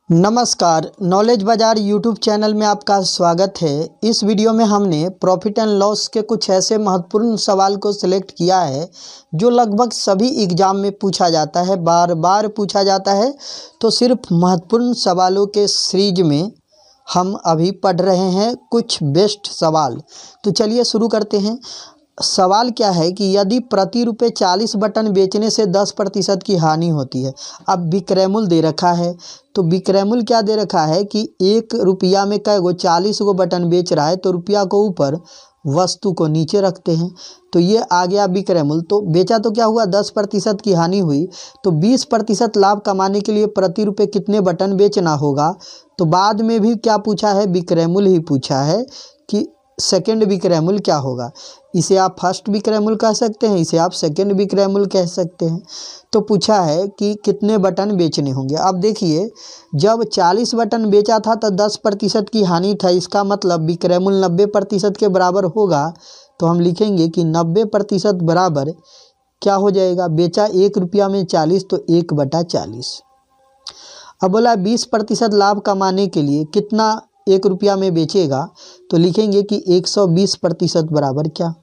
नमस्कार, नॉलेज बाज़ार YouTube channel में आपका स्वागत है। इस वीडियो में हमने प्रॉफिट एंड लॉस के कुछ ऐसे महत्वपूर्ण सवाल को सिलेक्ट किया है जो लगभग सभी एग्ज़ाम में पूछा जाता है, बार बार पूछा जाता है। तो सिर्फ महत्वपूर्ण सवालों के सीरीज में हम अभी पढ़ रहे हैं कुछ बेस्ट सवाल। तो चलिए शुरू करते हैं। सवाल क्या है कि यदि प्रति रुपये 40 बटन बेचने से 10% की हानि होती है। अब विक्रय मूल्य दे रखा है, तो विक्रय मूल्य क्या दे रखा है कि 1 रुपया में कै गो 40 गो बटन बेच रहा है, तो रुपया को ऊपर वस्तु को नीचे रखते हैं। तो ये आ गया विक्रय मूल्य। तो बेचा तो क्या हुआ, 10% की हानि हुई। तो 20% लाभ कमाने के लिए प्रति रुपये कितने बटन बेचना होगा। तो बाद में भी क्या पूछा है, विक्रय मूल्य ही पूछा है कि सेकंड विक्रय मूल्य क्या होगा। इसे आप फर्स्ट विक्रय मूल्य कह सकते हैं, इसे आप सेकंड विक्रय मूल्य कह सकते हैं। तो पूछा है कि कितने बटन बेचने होंगे। अब देखिए, जब 40 बटन बेचा था तो 10% की हानि था। इसका मतलब विक्रय मूल्य 90% के बराबर होगा। तो हम लिखेंगे कि 90% बराबर क्या हो जाएगा, बेचा 1 रुपया में 40 तो 1/40। अब बोला 20% लाभ कमाने के लिए कितना 1 रुपया में बेचेगा। तो लिखेंगे कि 120% बराबर क्या।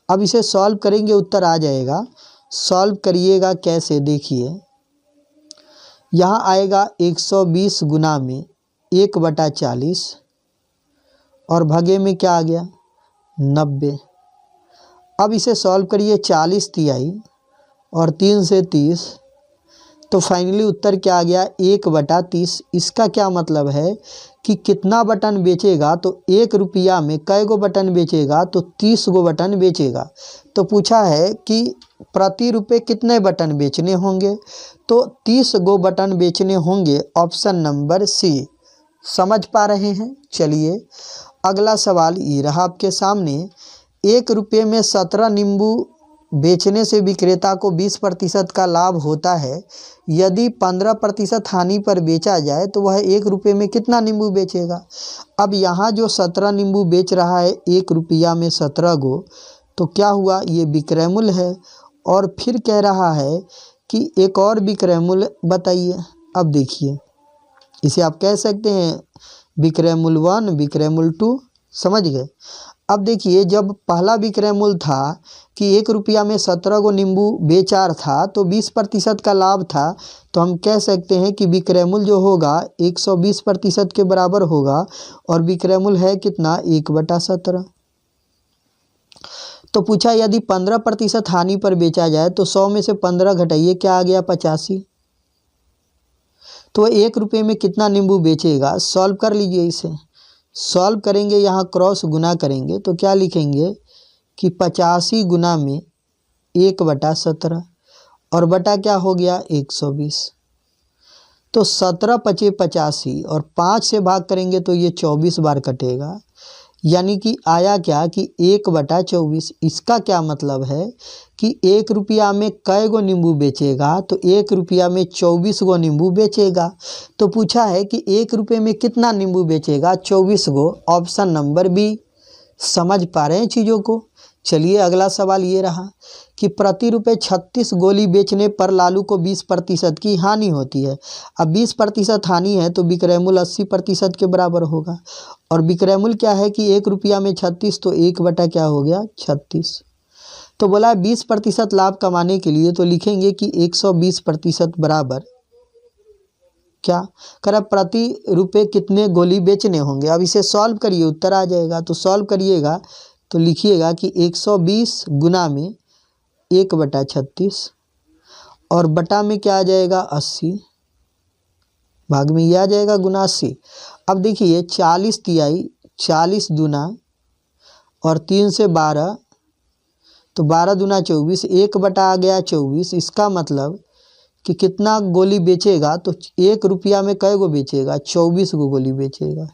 अब इसे सॉल्व करेंगे, उत्तर आ जाएगा। सॉल्व करिएगा कैसे, देखिए यहाँ आएगा 120 गुना में 1/40 और भगे में क्या आ गया 90। अब इसे सॉल्व करिए, 40 तिहाई और 3 से 30, तो फाइनली उत्तर क्या आ गया 1/30। इसका क्या मतलब है कि कितना बटन बेचेगा, तो 1 रुपया में कै गो बटन बेचेगा, तो 30 गो बटन बेचेगा। तो पूछा है कि प्रति रुपये कितने बटन बेचने होंगे, तो 30 गो बटन बेचने होंगे। Option number C. समझ पा रहे हैं। चलिए अगला सवाल ये रहा आपके सामने। 1 रुपये में 17 नींबू बेचने से विक्रेता को 20% का लाभ होता है। यदि 15% हानि पर बेचा जाए तो वह 1 रुपये में कितना नींबू बेचेगा। अब यहाँ जो 17 नींबू बेच रहा है 1 रुपया में 17 गो, तो क्या हुआ, ये विक्रय मूल्य है। और फिर कह रहा है कि एक और विक्रय मूल्य बताइए। अब देखिए, इसे आप कह सकते हैं विक्रय मूल्य 1, विक्रय मूल्य 2। समझ गए। अब देखिए, जब पहला विक्रय मूल्य था कि 1 रुपया में 17 गो नींबू बेचा था, तो 20% का लाभ था। तो हम कह सकते हैं कि विक्रय मूल्य जो होगा 120% के बराबर होगा। और विक्रय मूल्य है कितना, 1/17। तो पूछा यदि 15% हानि पर बेचा जाए तो 100 में से 15 घटाइए, क्या आ गया 85। तो 1 रुपये में कितना नींबू बेचेगा। सॉल्व कर लीजिए, इसे सॉल्व करेंगे, यहाँ क्रॉस गुना करेंगे तो क्या लिखेंगे कि 85 गुना में 1/17 और बटा क्या हो गया 120। तो 17 पचे 85 और 5 से भाग करेंगे तो ये 24 बार कटेगा। यानी कि आया क्या कि 1/24। इसका क्या मतलब है कि 1 रुपया में कै गो नींबू बेचेगा, तो 1 रुपया में 24 गो नींबू बेचेगा। तो पूछा है कि 1 रुपये में कितना नींबू बेचेगा, 24 गो। Option number B. समझ पा रहे हैं चीज़ों को। चलिए अगला सवाल ये रहा कि प्रति रुपये 36 गोली बेचने पर लालू को 20% की हानि होती है। अब 20% हानि है तो विक्रय मूल्य 80% के बराबर होगा। और विक्रय मूल्य क्या है कि 1 रुपया में 36, तो 1 क्या हो गया 36। तो बोला 20% लाभ कमाने के लिए तो लिखेंगे कि 120% बराबर क्या कर, प्रति रुपये कितने गोली बेचने होंगे। अब इसे सॉल्व करिए, उत्तर आ जाएगा। तो सॉल्व करिएगा तो लिखिएगा कि 120 गुना में 1/36 और बटा में क्या आ जाएगा 80, भाग में ये आ जाएगा गुना 80। अब देखिए 40 तिहाई 40 दूना और 3 से 12, तो 12 दूना 24, 1 आ गया 24। इसका मतलब कि कितना गोली बेचेगा, तो 1 रुपया में कै गो बेचेगा, 24 गो गोली बेचेगा।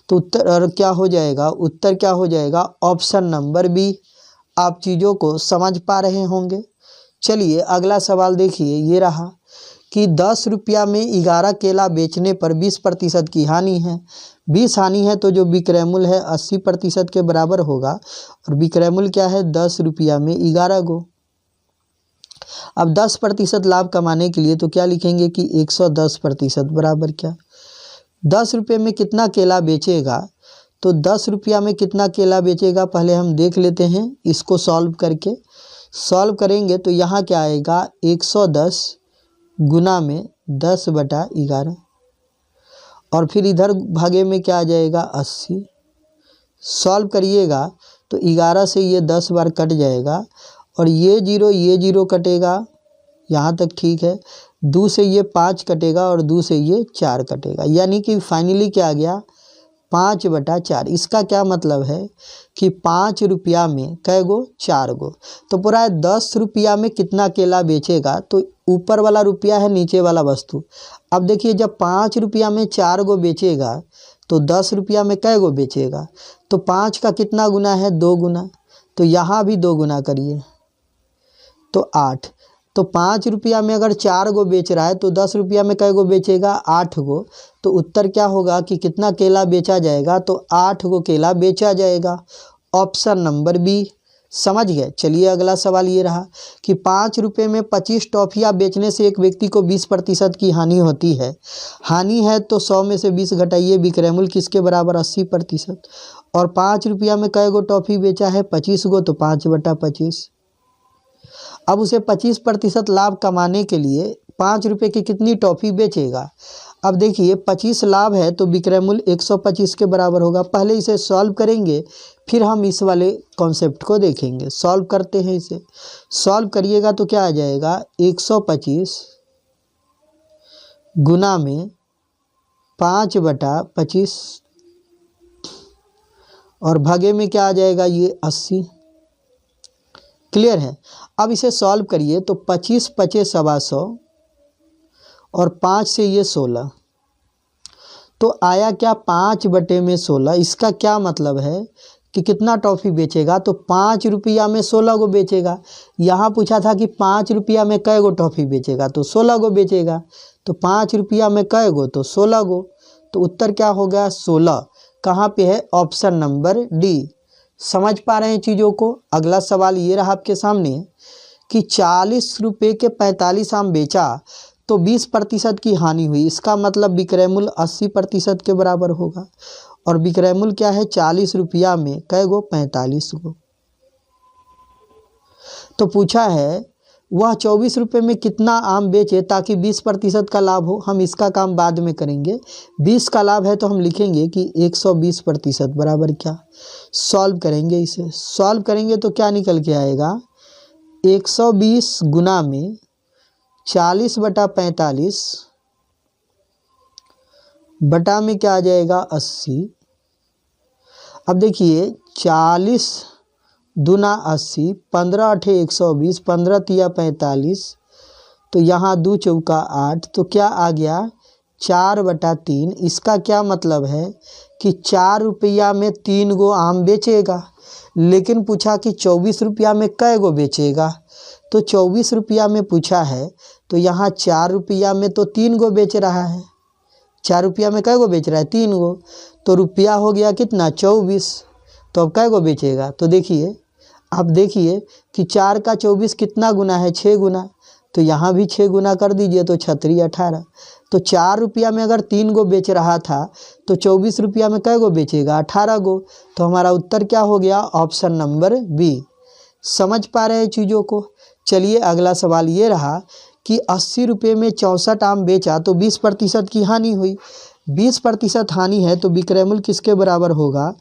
तो उत्तर और क्या हो जाएगा, उत्तर क्या हो जाएगा ऑप्शन नंबर बी। आप चीज़ों को समझ पा रहे होंगे। चलिए अगला सवाल देखिए, ये रहा कि 10 रुपया में 11 केला बेचने पर 20% की हानि है। 20 हानि है तो जो विक्रय मूल्य है 80% के बराबर होगा। और विक्रय मूल्य क्या है 10 रुपया में 11 गो। अब 10% लाभ कमाने के लिए तो क्या लिखेंगे कि 110% बराबर क्या 10 रुपये में कितना केला बेचेगा, तो 10 रुपया में कितना केला बेचेगा पहले हम देख लेते हैं इसको सॉल्व करके। सॉल्व करेंगे तो यहाँ क्या आएगा 110 गुना में 10/11 और फिर इधर भागे में क्या आ जाएगा 80। सॉल्व करिएगा तो 11 से ये 10 बार कट जाएगा और ये जीरो कटेगा, यहाँ तक ठीक है। 2 से ये 5 कटेगा और 2 से ये 4 कटेगा, यानी कि फाइनली क्या आ गया 5/4। इसका क्या मतलब है कि 5 रुपया में कै गो 4 गो, तो पूरा 10 रुपया में कितना केला बेचेगा, तो ऊपर वाला रुपया है नीचे वाला वस्तु। अब देखिए जब 5 रुपया में 4 गो बेचेगा तो 10 रुपया में कै गो बेचेगा, तो 5 का कितना गुना है 2 गुना, तो यहाँ भी 2 गुना करिए तो 8। तो 5 रुपया में अगर 4 गो बेच रहा है तो 10 रुपया में कै गो बेचेगा 8 गो, तो उत्तर क्या होगा कि कितना केला बेचा जाएगा, तो 8 गो केला बेचा जाएगा। Option number B. समझ गए। चलिए अगला सवाल ये रहा कि 5 रुपये में 25 टॉफ़ियाँ बेचने से एक व्यक्ति को 20% की हानि होती है। हानि है तो 100 में से 20 घटाइए, विक्रय मूल्य किसके बराबर 80%। और 5 रुपया में कै गो टॉफ़ी बेचा है 25 गो, तो 5/25। अब उसे 25% लाभ कमाने के लिए 5 रुपये की कितनी टॉफ़ी बेचेगा। अब देखिए 25 लाभ है तो विक्रय मूल्य 125 के बराबर होगा। पहले इसे सॉल्व करेंगे फिर हम इस वाले कॉन्सेप्ट को देखेंगे। सॉल्व करते हैं इसे। सॉल्व करिएगा तो क्या आ जाएगा 125 गुना में 5/25 और भागे में क्या आ जाएगा ये 80। क्लियर है। अब इसे सॉल्व करिए तो 25 पचे 125 और 5 से ये 16, तो आया क्या 5/16। इसका क्या मतलब है कि कितना टॉफ़ी बेचेगा, तो 5 रुपया में 16 गो बेचेगा। यहाँ पूछा था कि 5 रुपया में कै गो टॉफ़ी बेचेगा, तो 16 गो बेचेगा। तो 5 रुपया में कै गो, तो 16 गो। तो उत्तर क्या हो गया 16। कहाँ पे है ऑप्शन नंबर डी। समझ पा रहे हैं चीज़ों को। अगला सवाल ये रहा आपके सामने कि 40 रुपये के 45 आम बेचा तो 20% की हानि हुई। इसका मतलब विक्रय मूल्य 80% के बराबर होगा और विक्रय मूल्य क्या है 40 रुपया में कै गो 45 गो। तो पूछा है वह 24 रुपये में कितना आम बेचे ताकि 20% का लाभ हो। हम इसका काम बाद में करेंगे। 20 का लाभ है तो हम लिखेंगे कि 120% बराबर क्या। सॉल्व करेंगे इसे। सॉल्व करेंगे तो क्या निकल के आएगा 120 गुना में 40/45 बटा में क्या आ जाएगा 80। अब देखिए 40 दूना 80, 15 अठे 120, 15 तिया 45, तो यहाँ 2 चौका 8, तो क्या आ गया 4/3। इसका क्या मतलब है कि 4 रुपया में 3 गो आम बेचेगा। लेकिन पूछा कि 24 रुपया में कै गो बेचेगा, तो 24 रुपया में पूछा है तो यहाँ 4 रुपया में तो 3 गो बेच रहा है। 4 रुपया में कै गो बेच रहा है 3 गो, तो रुपया हो गया कितना 24। तो अब कै गो बेचेगा, तो देखिए आप देखिए कि 4 का 24 कितना गुना है 6 गुना, तो यहाँ भी 6 गुना कर दीजिए तो 6×3 18। तो 4 रुपया में अगर 3 गो बेच रहा था तो 24 रुपया में कै गो बेचेगा 18 गो। तो हमारा उत्तर क्या हो गया ऑप्शन नंबर बी। समझ पा रहे हैं चीज़ों को। चलिए अगला सवाल ये रहा कि 80 रुपये में 64 आम बेचा तो 20% की हानि हुई। 20% हानि है तो विक्रय मूल्य किसके बराबर होगा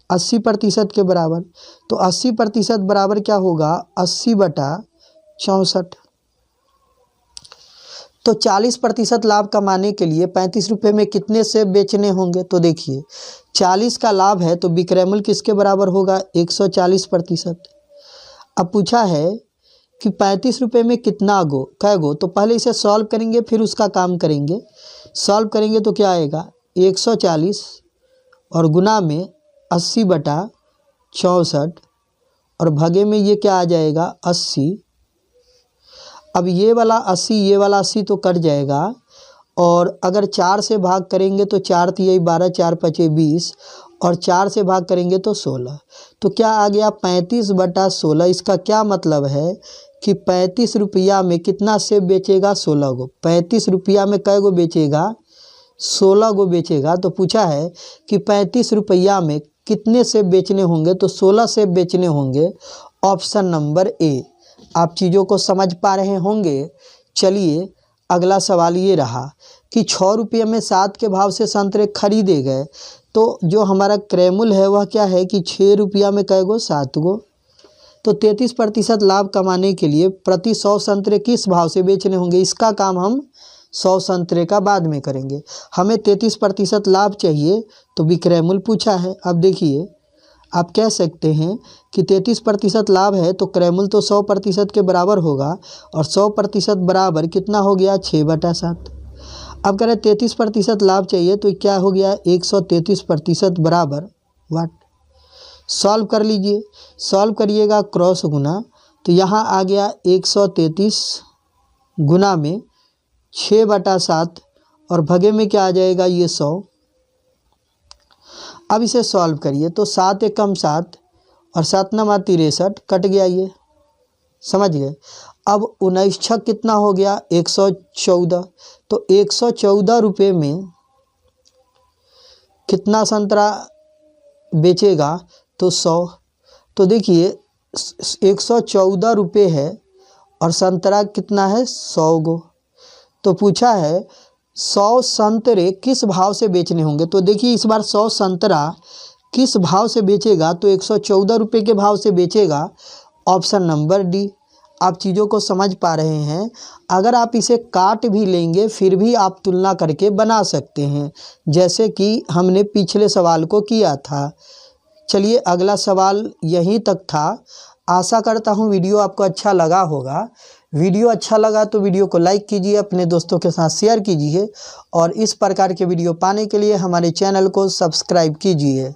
80% के बराबर। तो 80% बराबर क्या होगा 80/64। तो 40% लाभ कमाने के लिए 35 रुपये में कितने सेब बेचने होंगे। तो देखिए 40 का लाभ है तो विक्रय मूल्य किसके बराबर होगा 140%। अब पूछा है कि 35 रुपये में कितना गो कै गो, तो पहले इसे सॉल्व करेंगे फिर उसका काम करेंगे। सॉल्व करेंगे तो क्या आएगा 140 और गुना में 80/64 और भगे में ये क्या आ जाएगा 80। अब ये वाला 80 ये वाला 80 तो कट जाएगा और अगर 4 से भाग करेंगे तो 4 तिया 12, 4 पचे 20 और 4 से भाग करेंगे तो 16। तो क्या आ गया 35/16। इसका क्या मतलब है कि 35 रुपया में कितना सेब बेचेगा 16 गो। 35 रुपया में कै गो बेचेगा 16 गो बेचेगा तो पूछा है कि 35 रुपया में कितने सेब बेचने होंगे, तो 16 सेब बेचने होंगे। Option number A. आप चीज़ों को समझ पा रहे होंगे। चलिए अगला सवाल ये रहा कि 6 रुपये में 7 के भाव से संतरे खरीदे गए, तो जो हमारा क्रैमुल है वह क्या है कि 6 रुपया में कै गो, 7 गो। तो 33% लाभ कमाने के लिए प्रति 100 संतरे किस भाव से बेचने होंगे, इसका काम हम 100 संतरे का बाद में करेंगे। हमें 33% लाभ चाहिए तो विक्रयमूल्य पूछा है। अब देखिए आप कह सकते हैं कि 33% लाभ है तो क्रयमूल्य तो 100% के बराबर होगा, और 100% बराबर कितना हो गया, 6/7। अब कह रहे 33% लाभ चाहिए तो क्या हो गया, 133% बराबर वाट। सॉल्व कर लीजिए, सॉल्व करिएगा क्रॉस गुना, तो यहाँ आ गया 133 गुना में 6/7 और भगे में क्या आ जाएगा, ये 100। अब इसे सॉल्व करिए तो 7 एकम 7 और 7 9 63 कट गया, ये समझ गए। अब 19 छक कितना हो गया, 114। तो 114 रुपये में कितना संतरा बेचेगा, तो 100। तो देखिए 114 रुपये है और संतरा कितना है, 100 गो। तो पूछा है 100 संतरे किस भाव से बेचने होंगे। तो देखिए इस बार 100 संतरा किस भाव से बेचेगा, तो 114 रुपये के भाव से बेचेगा। Option number D. आप चीज़ों को समझ पा रहे हैं। अगर आप इसे काट भी लेंगे फिर भी आप तुलना करके बना सकते हैं, जैसे कि हमने पिछले सवाल को किया था। चलिए अगला सवाल यहीं तक था। आशा करता हूँ वीडियो आपको अच्छा लगा होगा। वीडियो अच्छा लगा तो वीडियो को लाइक कीजिए, अपने दोस्तों के साथ शेयर कीजिए, और इस प्रकार के वीडियो पाने के लिए हमारे चैनल को सब्सक्राइब कीजिए।